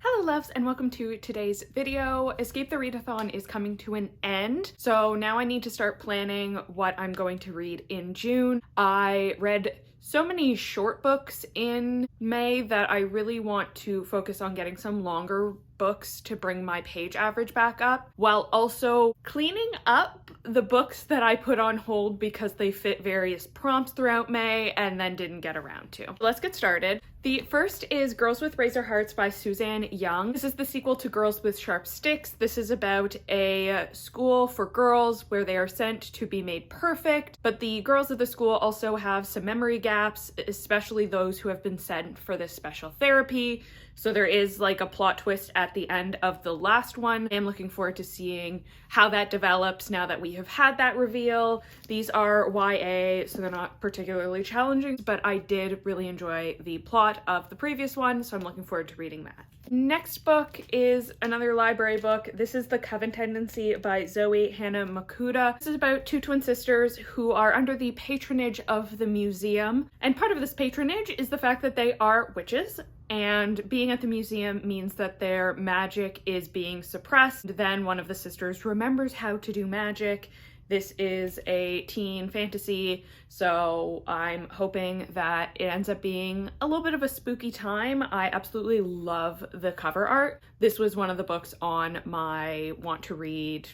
Hello loves and welcome to today's video. Escape the Readathon is coming to an end, so now I need to start planning what I'm going to read in June. I read so many short books in May that I really want to focus on getting some longer books to bring my page average back up, while also cleaning up the books that I put on hold because they fit various prompts throughout May and then didn't get around to. Let's get started. The first is Girls with Razor Hearts by Suzanne Young. This is the sequel to Girls with Sharp Sticks. This is about a school for girls where they are sent to be made perfect, but the girls of the school also have some memory gaps, especially those who have been sent for this special therapy. So there is like a plot twist at the end of the last one. I'm looking forward to seeing how that develops now that we have had that reveal. These are YA, so they're not particularly challenging, but I did really enjoy the plot of the previous one, so I'm looking forward to reading that. Next book is another library book. This is The Coven Tendency by Zoe Hannah Makuda. This is about two twin sisters who are under the patronage of the museum. And part of this patronage is the fact that they are witches. And being at the museum means that their magic is being suppressed. Then one of the sisters remembers how to do magic. This is a teen fantasy, so I'm hoping that it ends up being a little bit of a spooky time. I absolutely love the cover art. This was one of the books on my want to read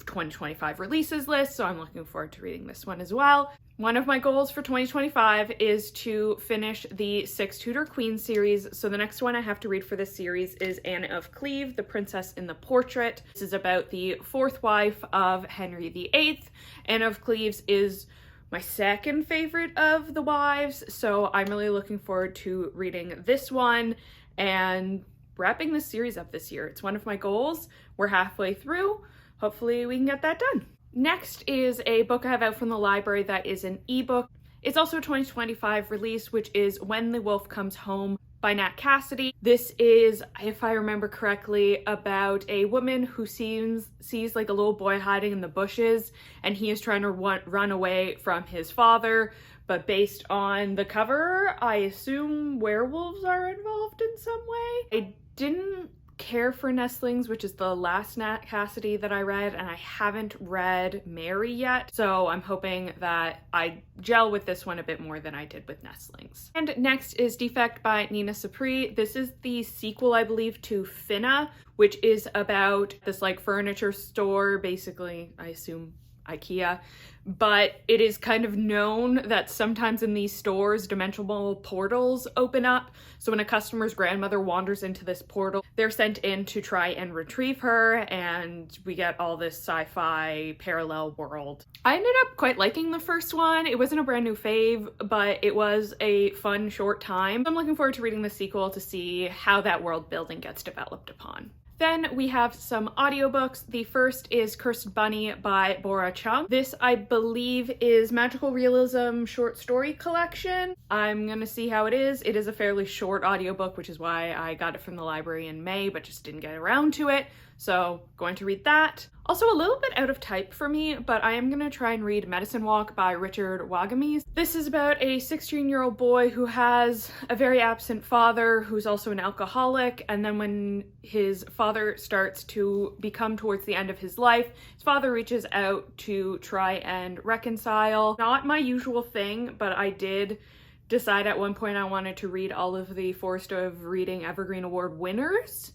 2025 releases list, so I'm looking forward to reading this one as well. One of my goals for 2025 is to finish the 6 Tudor Queen series. So the next one I have to read for this series is Anne of Cleve, The Princess in the Portrait. This is about the 4th wife of Henry VIII. Anne of Cleves is my second favorite of the wives, so I'm really looking forward to reading this one and wrapping this series up this year. It's one of my goals. We're halfway through. Hopefully we can get that done. Next is a book I have out from the library that is an ebook. It's also a 2025 release, which is When the Wolf Comes Home by Nat Cassidy. This is, if I remember correctly, about a woman who sees like a little boy hiding in the bushes, and he is trying to run away from his father. But based on the cover, I assume werewolves are involved in some way. I didn't care for Nestlings, which is the last Nat Cassidy that I read, and I haven't read Mary yet, so I'm hoping that I gel with this one a bit more than I did with Nestlings. And next is Defect by Nina Sapri. This is the sequel, I believe, to Finna, which is about this like furniture store, basically, I assume IKEA, but it is kind of known that sometimes in these stores dimensional portals open up. So when a customer's grandmother wanders into this portal, they're sent in to try and retrieve her, and we get all this sci-fi parallel world. I ended up quite liking the first one. It wasn't a brand new fave, but it was a fun short time. I'm looking forward to reading the sequel to see how that world building gets developed upon. Then we have some audiobooks. The first is Cursed Bunny by Bora Chung. This, I believe, is magical realism short story collection. I'm gonna see how it is. It is a fairly short audiobook, which is why I got it from the library in May, but just didn't get around to it. So going to read that. Also a little bit out of type for me, but I am gonna try and read Medicine Walk by Richard Wagamese. This is about a 16-year-old boy who has a very absent father who's also an alcoholic, and then when his father starts to become towards the end of his life, his father reaches out to try and reconcile. Not my usual thing, but I did decide at one point I wanted to read all of the Forest of Reading Evergreen Award winners,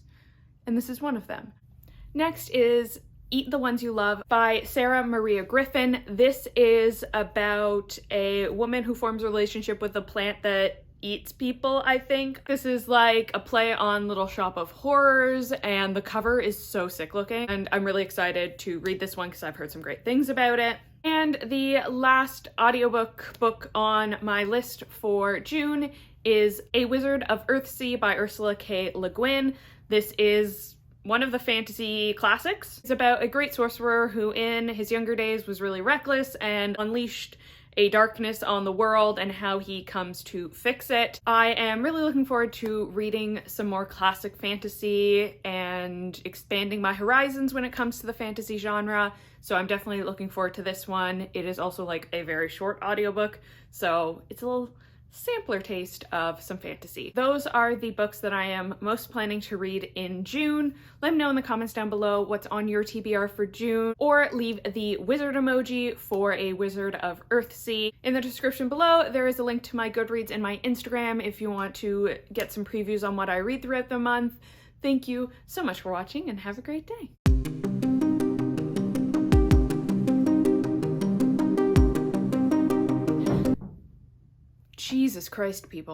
and this is one of them. Next is Eat the Ones You Love by Sarah Maria Griffin. This is about a woman who forms a relationship with a plant that eats people, I think. This is like a play on Little Shop of Horrors, and the cover is so sick looking, and I'm really excited to read this one because I've heard some great things about it. And the last audiobook book on my list for June is A Wizard of Earthsea by Ursula K. Le Guin. This is one of the fantasy classics. It's about a great sorcerer who in his younger days was really reckless and unleashed a darkness on the world and how he comes to fix it. I am really looking forward to reading some more classic fantasy and expanding my horizons when it comes to the fantasy genre. So I'm definitely looking forward to this one. It is also like a very short audiobook, so it's a little sampler taste of some fantasy. Those are the books that I am most planning to read in June. Let me know in the comments down below what's on your TBR for June, or leave the wizard emoji for a Wizard of Earthsea. In the description below, there is a link to my Goodreads and my Instagram if you want to get some previews on what I read throughout the month. Thank you so much for watching and have a great day. Jesus Christ, people.